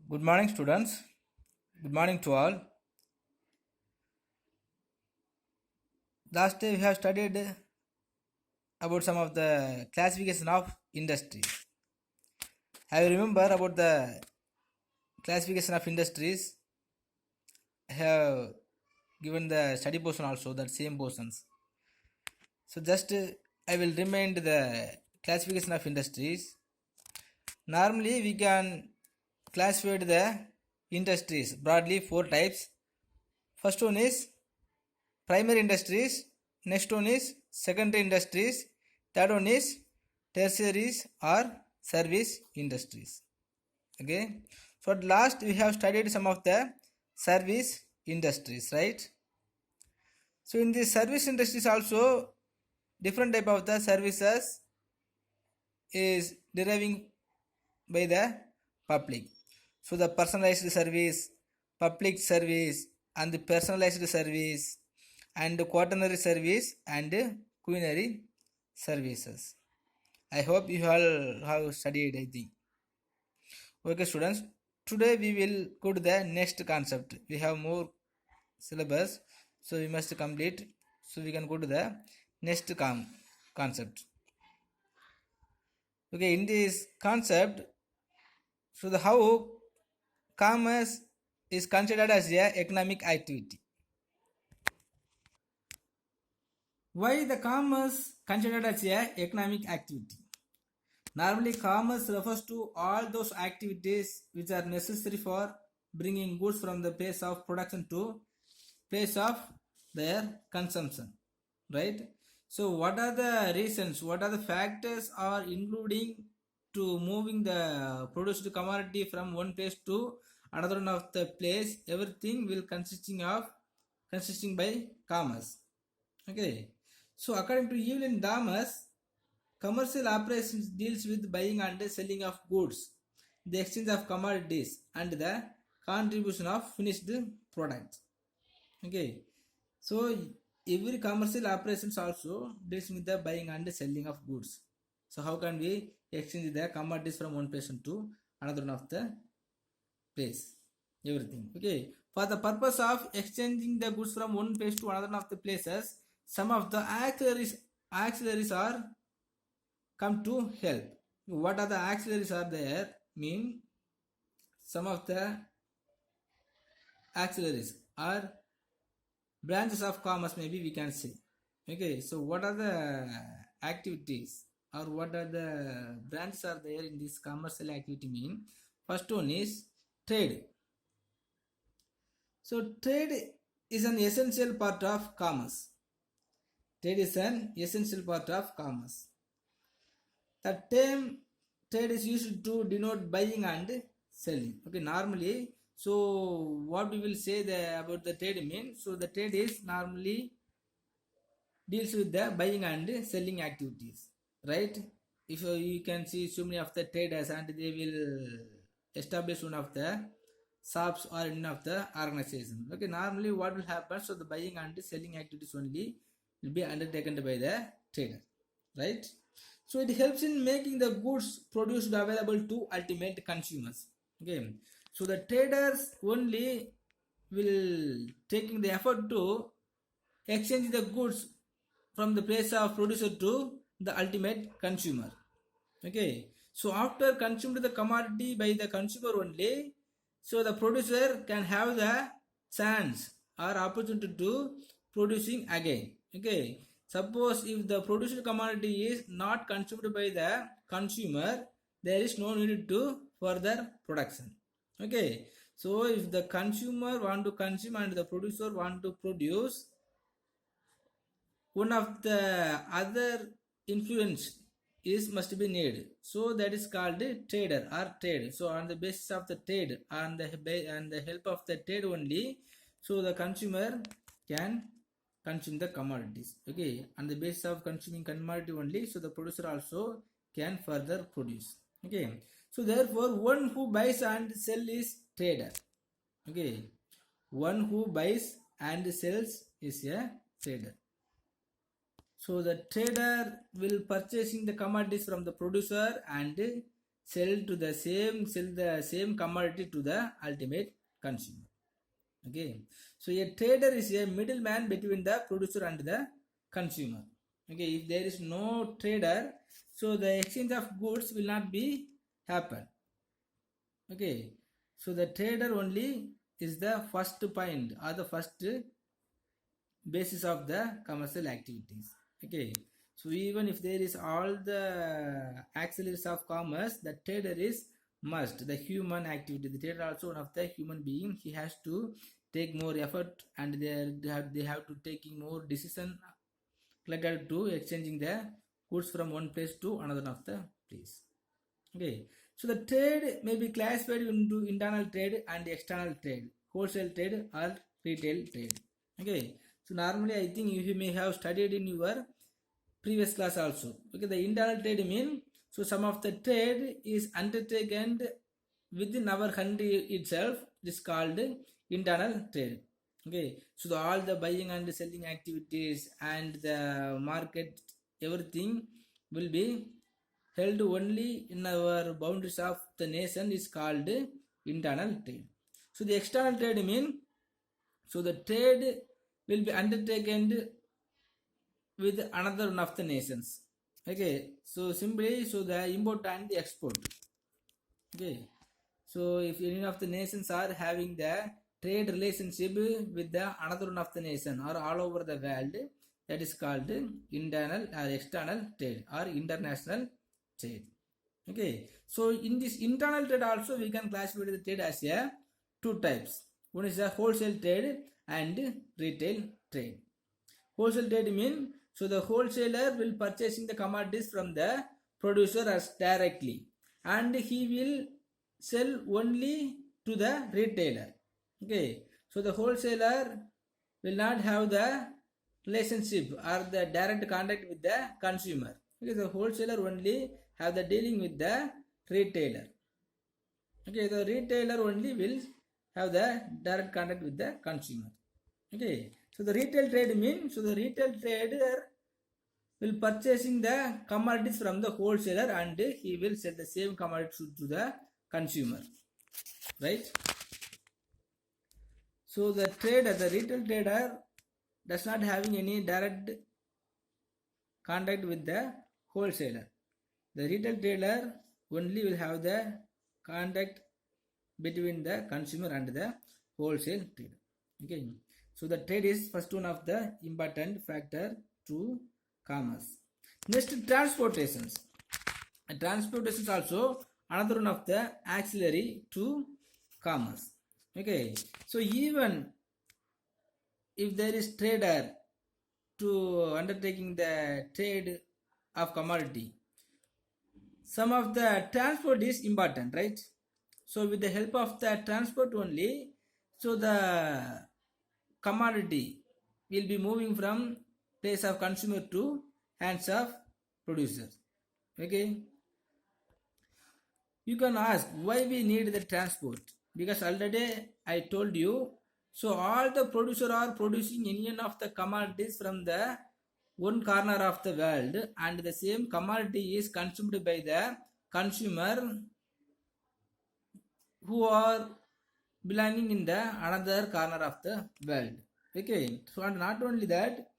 Good morning, students. Good morning to all. Last day we have studied about some of the classification of industries. I remember about the classification of industries. I have given the study portion also, that same portions. So just I will remind the classification of industries. Normally we can classify the industries broadly four types. First one is primary industries, next one is secondary industries, third one is tertiaries or service industries. Okay, so at last we have studied some of the service industries, right? So in the service industries also different type of the services is deriving by the public. So the personalized service, public service, and the personalized service, and quaternary service and quinary services. I hope you all have studied. I think. Okay, students. Today we will go to the next concept. We have more syllabus, so we must complete. So we can go to the next concept. Okay, in this concept, so the how commerce is considered as a economic activity. Why the commerce considered as a economic activity? Normally, commerce refers to all those activities which are necessary for bringing goods from the place of production to place of their consumption, right? So, what are the reasons? What are the factors are including to moving the produced commodity from one place to another one of the place? Everything will consisting by commerce. Okay. So, according to Evelyn Damas, commercial operations deals with buying and selling of goods, the exchange of commodities, and the contribution of finished products. Okay, so every commercial operations also deals with the buying and selling of goods. So how can we exchange the commodities from one place to another one of the place? Everything. Okay, for the purpose of exchanging the goods from one place to another one of the places, some of the auxiliaries are come to help. What are the auxiliaries are there? Mean some of the auxiliaries are branches of commerce, maybe we can say. Okay, so what are the activities or what are the branches are there in this commercial activity? Mean first one is trade. So trade is an essential part of commerce. Trade is an essential part of commerce. The term trade is used to denote buying and selling. Okay, normally, so what we will say about the trade means, so the trade is normally deals with the buying and selling activities, right? If you can see so many of the traders and they will establish one of the shops or one of the organization. Okay, normally what will happen? So the buying and selling activities only will be undertaken by the trader, right? So it helps in making the goods produced available to ultimate consumers. Okay, so the traders only will taking the effort to exchange the goods from the place of producer to the ultimate consumer. Okay, so after consumed the commodity by the consumer only, so the producer can have the chance or opportunity to producing again. Okay, suppose if the produced commodity is not consumed by the consumer, there is no need to further production. Okay, so if the consumer want to consume and the producer want to produce, one of the other influence is must be needed, so that is called a trader or trade. So on the basis of the trade and the help of the trade only, so the consumer can consume the commodities. Okay, on the basis of consuming commodity only, so the producer also can further produce. Okay, so therefore one who buys and sell is trader. Okay, one who buys and sells is a trader. So the trader will purchasing the commodities from the producer and sell the same commodity to the ultimate consumer. Okay, so a trader is a middleman between the producer and the consumer. Okay, if there is no trader, so the exchange of goods will not be happen. Okay, so the trader only is the first point or the first basis of the commercial activities. Okay, so even if there is all the auxiliaries of commerce, the trader is must the human activity. The trader also one of the human being. He has to take more effort, and they have to taking more decision related to exchanging the goods from one place to another of the place. Okay, so the trade may be classified into internal trade and external trade, wholesale trade or retail trade. Okay, so normally I think you may have studied in your previous class also. Okay, the internal trade mean, so some of the trade is undertaken within our country itself. This is called internal trade. Okay, so all the buying and selling activities and the market, everything will be held only in our boundaries of the nation is called internal trade. So the external trade mean, so the trade will be undertaken with another one of the nations. Okay, so simply, so the import and the export. Okay, so if any of the nations are having the trade relationship with the another one of the nation or all over the world, that is called internal or external trade or international trade. Okay, so in this internal trade also we can classify the trade as a two types. One is the wholesale trade and retail trade. Wholesale trade mean, so the wholesaler will purchasing the commodities from the producer as directly, and he will sell only to the retailer. Okay, so the wholesaler will not have the relationship or the direct contact with the consumer. Okay, the wholesaler only have the dealing with the retailer. Okay, the retailer only will have the direct contact with the consumer. Okay, so the retail trade means, so the retail trader will purchasing the commodities from the wholesaler and he will sell the same commodities to the consumer, right? So the trader, the retail trader does not having any direct contact with the wholesaler. The retail trader only will have the contact between the consumer and the wholesale trader. Okay, so the trade is first one of the important factor to commerce. Next, transportations. Transportations also another one of the auxiliary to commerce. Okay, so even if there is trader to undertaking the trade of commodity, some of the transport is important, right? So with the help of the transport only, so the commodity will be moving from place of consumer to hands of producers. Okay, you can ask why we need the transport, because already I told you, so all the producer are producing any of the commodities from the one corner of the world, and the same commodity is consumed by the consumer who are belonging in the another corner of the world. Okay, so and not only that,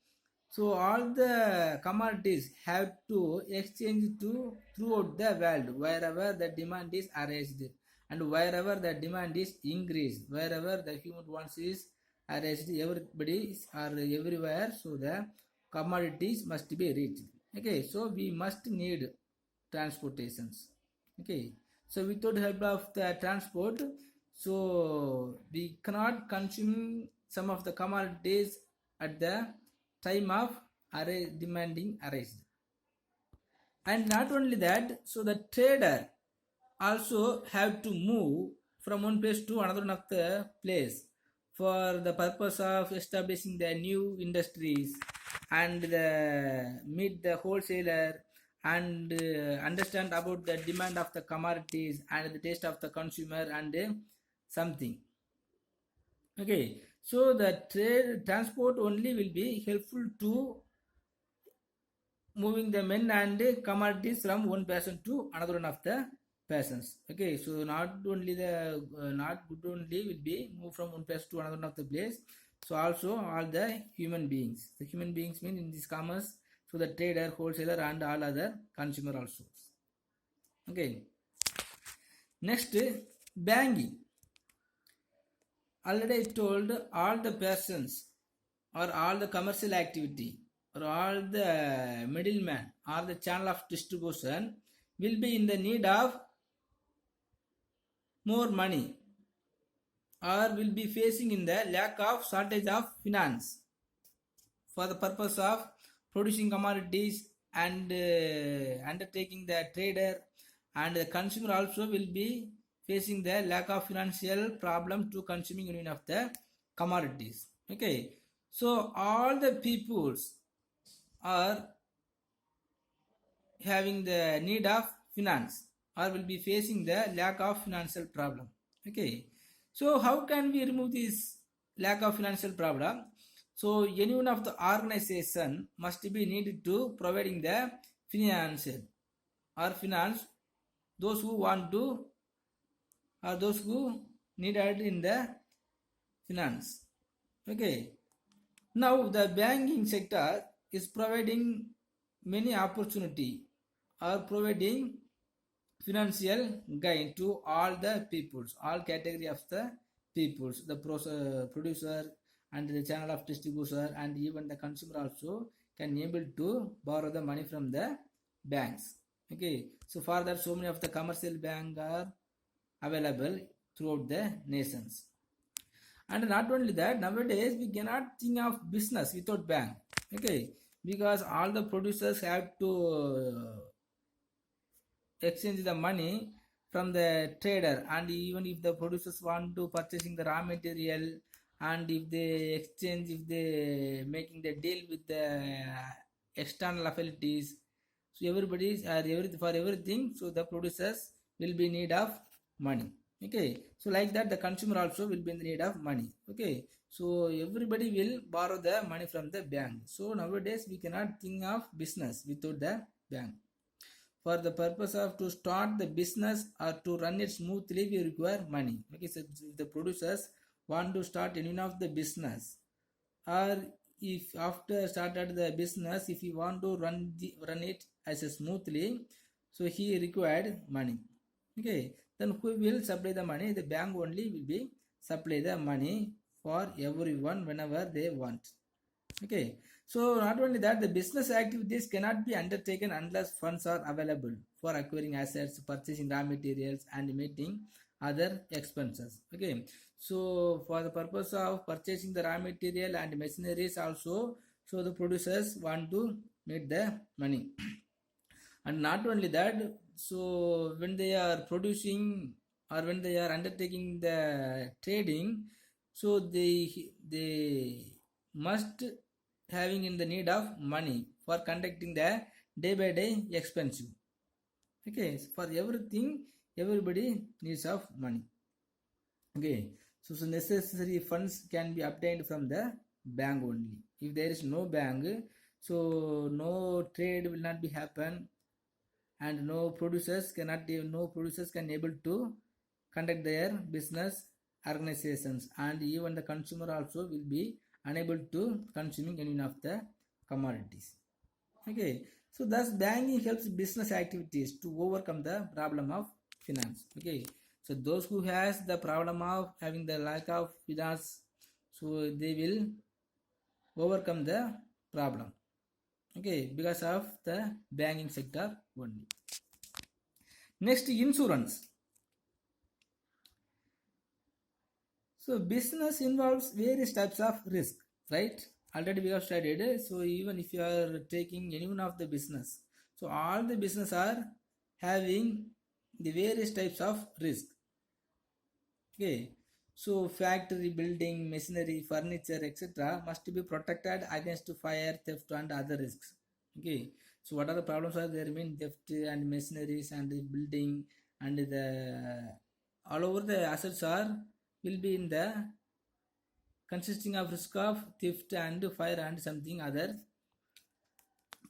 so all the commodities have to exchange to throughout the world wherever the demand is raised, and wherever the demand is increased, wherever the human wants is raised, everybody are everywhere, so the commodities must be reached. Okay, so we must need transportations. Okay, so without help of the transport, so we cannot consume some of the commodities at the time of demanding arised. And not only that, so the trader also have to move from one place to another one of the place for the purpose of establishing the new industries and meet the wholesaler and understand about the demand of the commodities and the taste of the consumer and something. Okay, so the transport only will be helpful to moving the men and commodities from one person to another one of the persons. Okay, so not only the not good only will be move from one place to another of the place. So also all the human beings. The human beings mean in this commerce. So the trader, wholesaler, and all other consumer also. Okay. Next, banking. Already I told all the persons or all the commercial activity or all the middleman or the channel of distribution will be in the need of more money or will be facing in the lack of shortage of finance for the purpose of producing commodities and undertaking the trader, and the consumer also will be facing the lack of financial problem to consuming any of the commodities. Okay, so all the peoples are having the need of finance or will be facing the lack of financial problem. Okay, so how can we remove this lack of financial problem? So any one of the organization must be needed to providing the financial or finance those who want to or those who needed in the finance. Okay, now the banking sector is providing many opportunity or providing financial gain to all the peoples, all category of the peoples, the producer and the channel of distributor and even the consumer also can able to borrow the money from the banks. Okay, so for that so many of the commercial bank are available throughout the nations. And not only that, nowadays we cannot think of business without bank. Okay, because all the producers have to exchange the money from the trader, and even if the producers want to purchasing the raw material, and if they exchange, if they making the deal with the external affiliates, so everybody is for everything, so the producers will be in need of money. Okay, so like that the consumer also will be in the need of money. Okay, so everybody will borrow the money from the bank. So nowadays we cannot think of business without the bank. For the purpose of to start the business or to run it smoothly, we require money. Okay, so if the producers want to start any of the business, or if after started the business, if he want to run it as a smoothly, so he required money. Okay, then who will supply the money? The bank only will be supply the money for everyone whenever they want. Okay, so not only that, the business activities cannot be undertaken unless funds are available for acquiring assets, purchasing raw materials, and meeting other expenses. Okay, so for the purpose of purchasing the raw material and machineries also, so the producers want to meet the money. And not only that, so when they are producing or when they are undertaking the trading, so they must having in the need of money for conducting the day by day expensive. Okay, so for everything everybody needs of money. Okay, so necessary funds can be obtained from the bank only. If there is no bank, so no trade will not be happen, and no producers can able to conduct their business organizations, and even the consumer also will be unable to consuming any of the commodities. Okay, so thus banking helps business activities to overcome the problem of finance. Okay, so those who has the problem of having the lack of finance, so they will overcome the problem. Okay, because of the banking sector only. Next, insurance. So business involves various types of risk, right? Already we have studied. So even if you are taking any one of the business, so all the business are having the various types of risk. Okay, so factory, building, machinery, furniture, etc. must be protected against fire, theft, and other risks. Okay, so what are the problems are there? Mean theft and machineries and the building and the all over the assets are will be in the consisting of risk of theft and fire and something other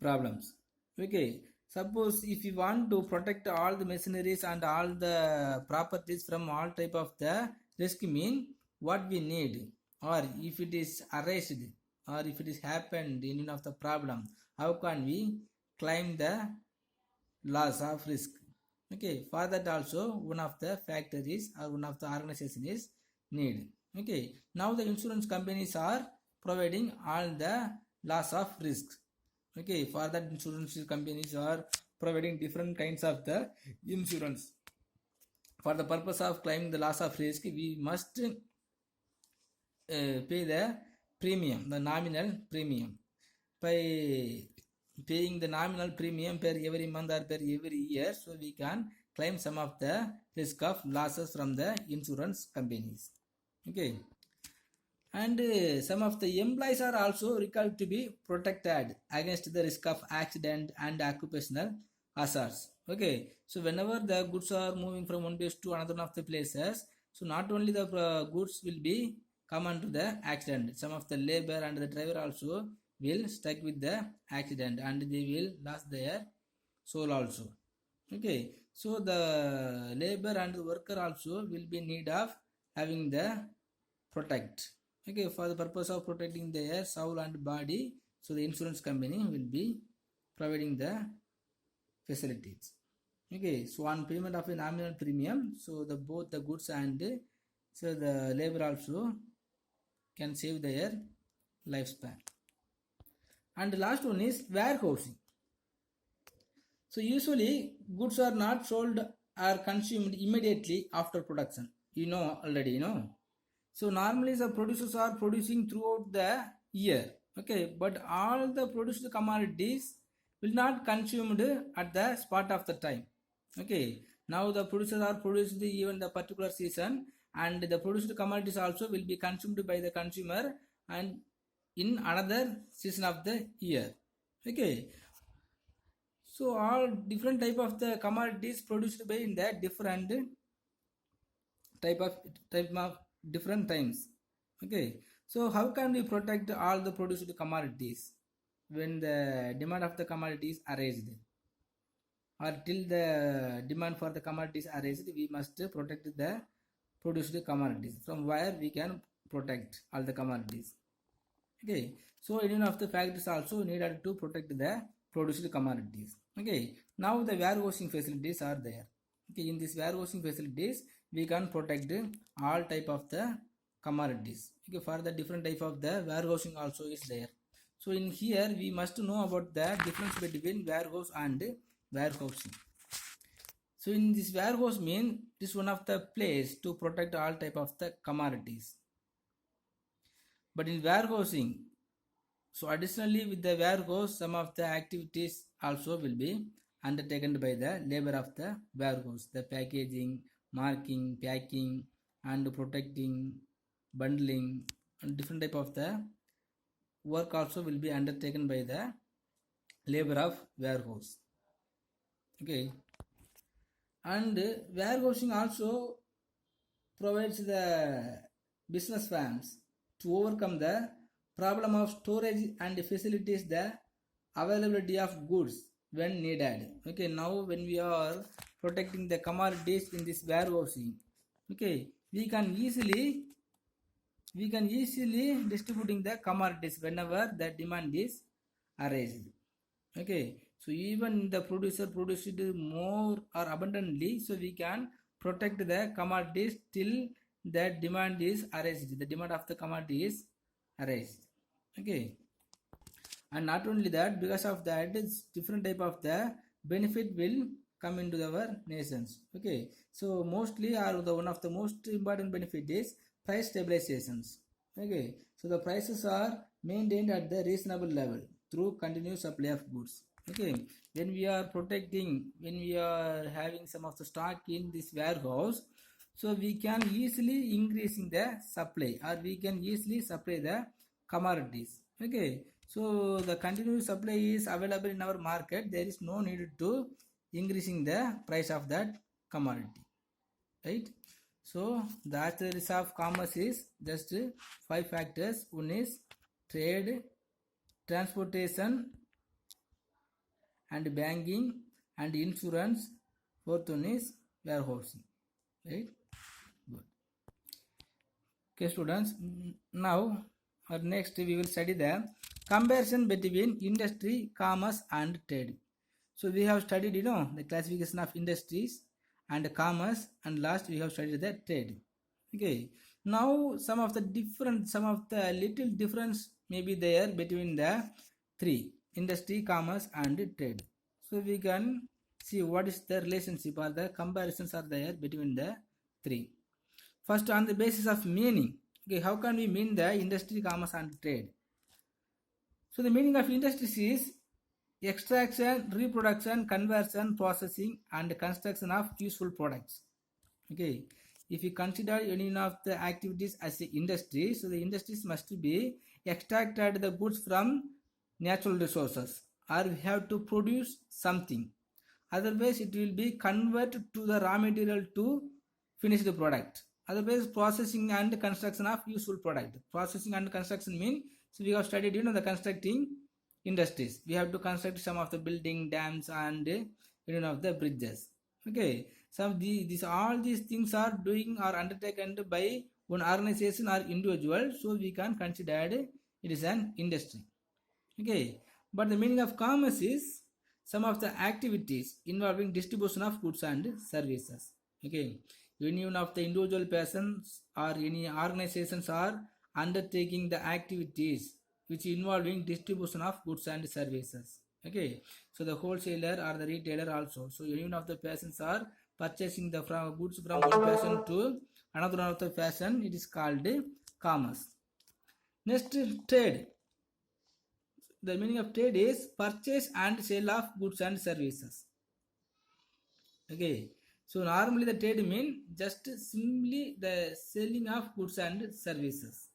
problems. Okay, Suppose if you want to protect all the machineries and all the properties from all type of the risk, mean what we need, or if it is arranged, or if it is happened in one of the problem, how can we claim the loss of risk? Okay, for that also one of the factories or one of the organization is need. Okay, now the insurance companies are providing all the loss of risk. Okay, for that insurance companies are providing different kinds of the insurance. For the purpose of claiming the loss of risk, we must pay the premium, the nominal premium. By paying the nominal premium per every month or per every year, so we can claim some of the risk of losses from the insurance companies. Okay, and some of the employees are also required to be protected against the risk of accident and occupational hazards. Okay, so whenever the goods are moving from one place to another of the places, so not only the goods will be come into the accident, some of the labor and the driver also will stuck with the accident and they will lose their soul also. Okay, so the labor and the worker also will be need of having the protect. Okay, for the purpose of protecting their soul and body, so the insurance company will be providing the facilities. Okay, so on payment of a nominal premium, so the both the goods and so the labor also can save their lifespan. And the last one is warehousing. So usually goods are not sold or consumed immediately after production. You know already, you know. So normally the producers are producing throughout the year. Okay, but all the produced commodities will not consumed at the spot of the time. Okay, now the producers are produced even the particular season, and the produced commodities also will be consumed by the consumer and in another season of the year. Okay, so all different type of the commodities produced by in the different type of different times. Okay, so how can we protect all the produced commodities when the demand of the commodities are raised, or till the demand for the commodities are raised, we must protect the produced commodities. From where we can protect all the commodities? Okay, so any of the factors also needed to protect the produced commodities. Okay, now the warehousing facilities are there. Okay, in this warehousing facilities we can protect all type of the commodities. Okay, for the different type of the warehousing also is there. So in here we must know about the difference between warehouse and warehousing. So in this warehouse mean this one of the place to protect all type of the commodities. But in warehousing, so additionally with the warehouse, some of the activities also will be undertaken by the labor of the warehouse. The packaging, marking, packing, and protecting, bundling, and different type of the work also will be undertaken by the labor of warehouse. Okay, and warehousing also provides the business firms to overcome the problem of storage and facilities the availability of goods when needed. Okay, now when we are protecting the commodities in this warehousing, okay, we can easily distributing the commodities whenever the demand is raised. Okay, so even the producer produced more or abundantly, so we can protect the commodities till the demand is raised. The demand of the commodity is raised. Okay, and not only that, because of that, it's different type of the benefit will come into our nations. Okay, so mostly or the one of the most important benefit is price stabilizations. Okay, so the prices are maintained at the reasonable level through continuous supply of goods. Okay, when we are protecting, when we are having some of the stock in this warehouse, so we can easily increasing the supply, or we can easily supply the commodities. Okay, so the continuous supply is available in our market, there is no need to increasing the price of that commodity, right? So the activities of commerce is just 5 factors. One is trade, transportation and banking, and insurance. Fourth one is warehousing. Right? Good. Okay, students. Now, next we will study the comparison between industry, commerce, and trade. So we have studied, the classification of industries and commerce, and last we have studied the trade. Okay. Now some of the little difference may be there between the three: industry, commerce, and trade. So we can see what is the relationship or the comparisons are there between the three. First, on the basis of meaning. Okay, how can we mean the industry, commerce, and trade? So the meaning of industries is extraction, reproduction, conversion, processing, and construction of useful products. Okay, if you consider any of the activities as an industry, so the industries must be extracted the goods from natural resources, or we have to produce something. Otherwise, it will be converted to the raw material to finish the product. Otherwise, processing and construction of useful product. Processing and construction mean, so we have studied, the constructing industries. We have to construct some of the building, dams, and of the bridges. Okay, some all these things are doing or undertaken by one organization or individual, so we can consider it is an industry. Okay, but the meaning of commerce is some of the activities involving distribution of goods and services. Okay, any one of the individual persons or any organizations are undertaking the activities which involving distribution of goods and services. Okay, so the wholesaler or the retailer also. So any one of the persons are purchasing the goods from one person to another one of the person. It is called commerce. Next, trade. The meaning of trade is purchase and sale of goods and services. Okay, so normally the trade means just simply the selling of goods and services.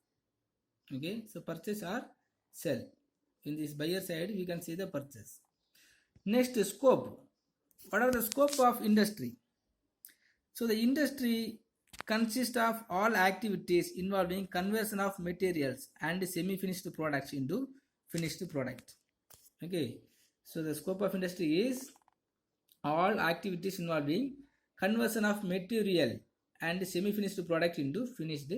Okay, so purchase or sell. In this buyer side, we can see the purchase. Next, scope. What are the scope of industry? So the industry consists of all activities involving conversion of materials and semi-finished products into finished product. Okay, so the scope of industry is all activities involving conversion of material and semi-finished product into finished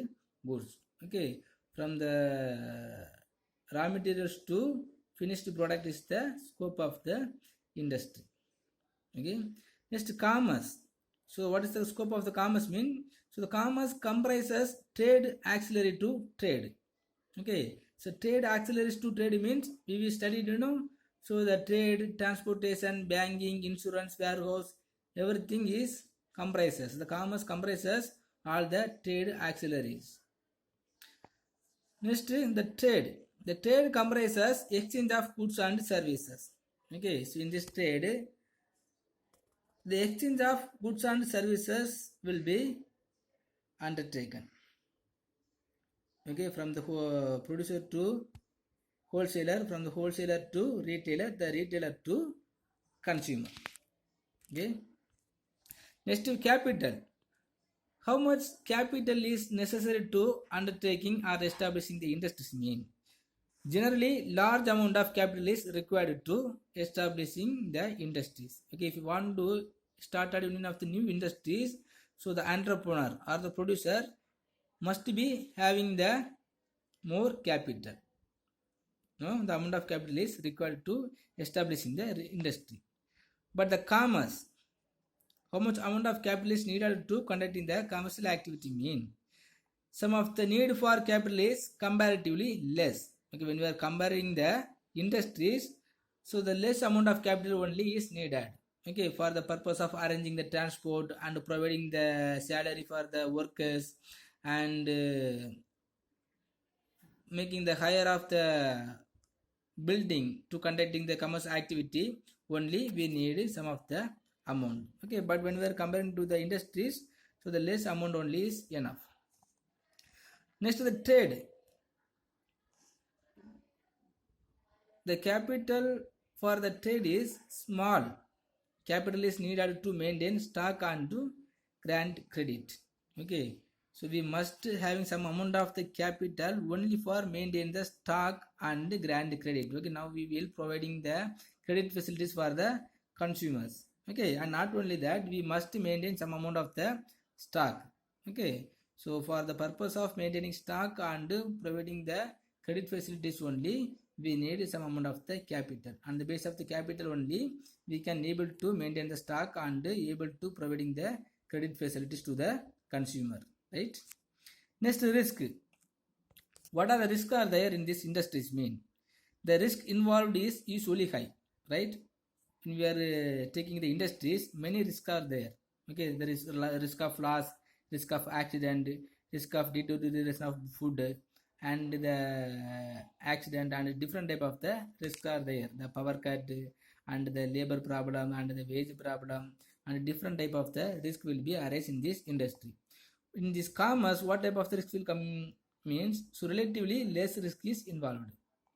goods. Okay, from the raw materials to finished product is the scope of the industry. Okay, next, commerce. So what is the scope of the commerce mean? So the commerce comprises trade auxiliary to trade. Okay, so trade auxiliaries to trade means we studied, so the trade, transportation, banking, insurance, warehouse, everything is comprises. The commerce comprises all the trade auxiliaries. Next, the trade. The trade comprises exchange of goods and services. Okay, so in this trade, the exchange of goods and services will be undertaken. Okay, from the producer to wholesaler, from the wholesaler to retailer, the retailer to consumer. Okay. Next, capital. How much capital is necessary to undertaking or establishing the industries mean? Generally, large amount of capital is required to establishing the industries. Okay, if you want to start a union of the new industries, so the entrepreneur or the producer must be having the more capital. No, the amount of capital is required to establishing the industry. But the commerce, how much amount of capital is needed to conducting the commercial activity mean? Some of the need for capital is comparatively less. Okay, when we are comparing the industries, so the less amount of capital only is needed. Okay, for the purpose of arranging the transport and providing the salary for the workers and making the hire of the building to conducting the commercial activity, only we need some of the amount. Okay, but when we are comparing to the industries, so the less amount only is enough. Next, the trade. The capital for the trade is small. Capital is needed to maintain stock and to grant credit. Okay, so we must having some amount of the capital only for maintain the stock and grant credit. Okay, now we will providing the credit facilities for the consumers. Okay, and not only that, we must maintain some amount of the stock. Okay, so for the purpose of maintaining stock and providing the credit facilities only, we need some amount of the capital. On the base of the capital only, we can able to maintain the stock and able to providing the credit facilities to the consumer. Right. Next, risk. What are the risks are there in this industries mean? The risk involved is usually high, right? When we are taking the industries, many risks are there. Okay, there is risk of loss, risk of accident, risk of deterioration of food, and the accident, and different type of the risk are there. The power cut and the labor problem and the wage problem and different type of the risk will be arise in this industry. In this commerce, what type of the risk will come means, so relatively less risk is involved.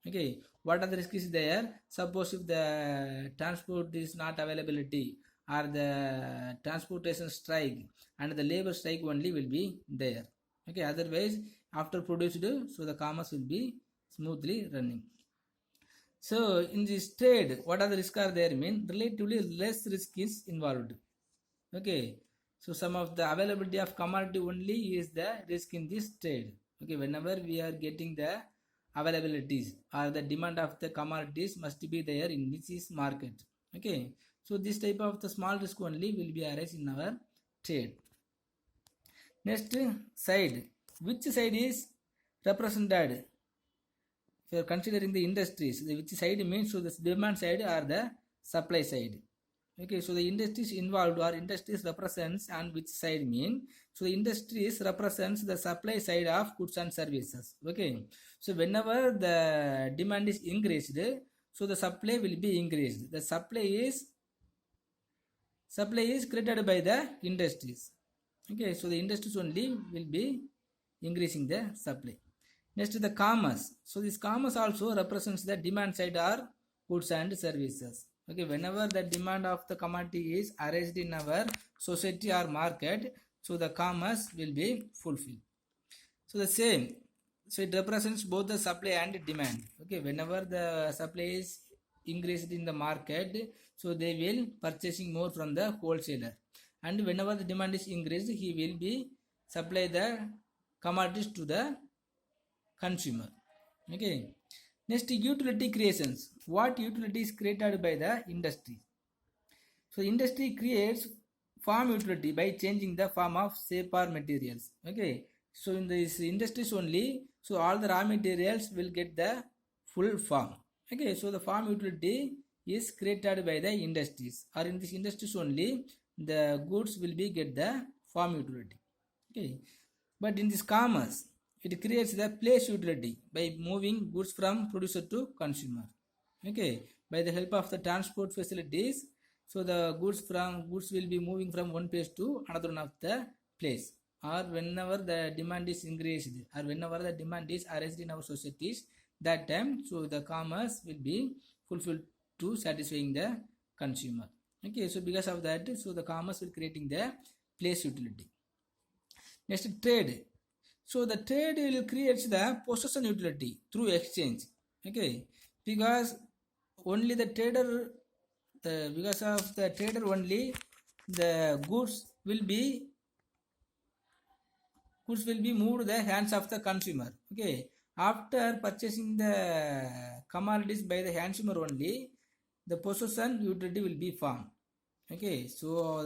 Okay, what are the risks is there? Suppose if the transport is not availability, or the transportation strike and the labor strike only will be there. Okay, otherwise after produced, so the commerce will be smoothly running. So in this trade, what are the risks are there mean, relatively less risk is involved. Okay, so some of the availability of commodity only is the risk in this trade. Okay, whenever we are getting the availabilities or the demand of the commodities must be there in this market. Okay, so this type of the small risk only will be arise in our trade. Next, side. Which side is represented? If you are considering the industries, which side means, so the demand side or the supply side. Okay, so the industries involved or industries represents and which side mean, so the industries represents the supply side of goods and services. Okay, so whenever the demand is increased, so the supply will be increased. The supply is created by the industries. Okay, so the industries only will be increasing the supply. Next, the commerce. So this commerce also represents the demand side or goods and services. Okay, whenever the demand of the commodity is arised in our society or market, so the commerce will be fulfilled. So the same, so it represents both the supply and demand. Okay, whenever the supply is increased in the market, so they will purchasing more from the wholesaler, and whenever the demand is increased, he will be supply the commodities to the consumer. Okay, next, utility creations. What utility is created by the industry? So industry creates farm utility by changing the form of shape or materials. Okay, so in this industries only, so all the raw materials will get the full form. Okay, so the farm utility is created by the industries, or in this industries only the goods will be get the farm utility. Okay, but in this commerce, it creates the place utility by moving goods from producer to consumer. Okay, by the help of the transport facilities, so the goods will be moving from one place to another one of the place, or whenever the demand is increased, or whenever the demand is arised in our societies, that time, so the commerce will be fulfilled to satisfying the consumer. Okay, so because of that, so the commerce will creating the place utility. Next, trade. So the trade will create the possession utility through exchange. Okay, because only the trader, because of the trader only, the goods will be moved to the hands of the consumer. Okay, after purchasing the commodities by the consumer only, the possession utility will be formed. Okay, so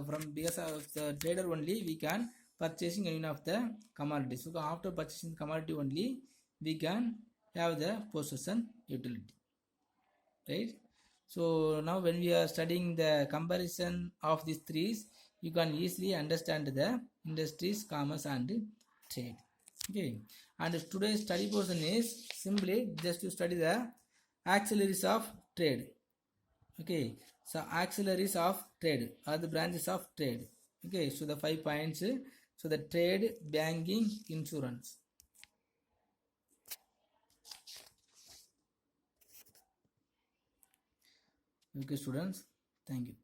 from because of the trader only, we can purchasing any of the commodities. So after purchasing commodity only, we can have the possession utility, right? So now when we are studying the comparison of these three, you can easily understand the industries, commerce and trade. Okay, and today's study portion is simply just to study the auxiliaries of trade. Okay, so auxiliaries of trade are the branches of trade. Okay, so the 5 points. So the trade, banking, insurance. Okay students, thank you.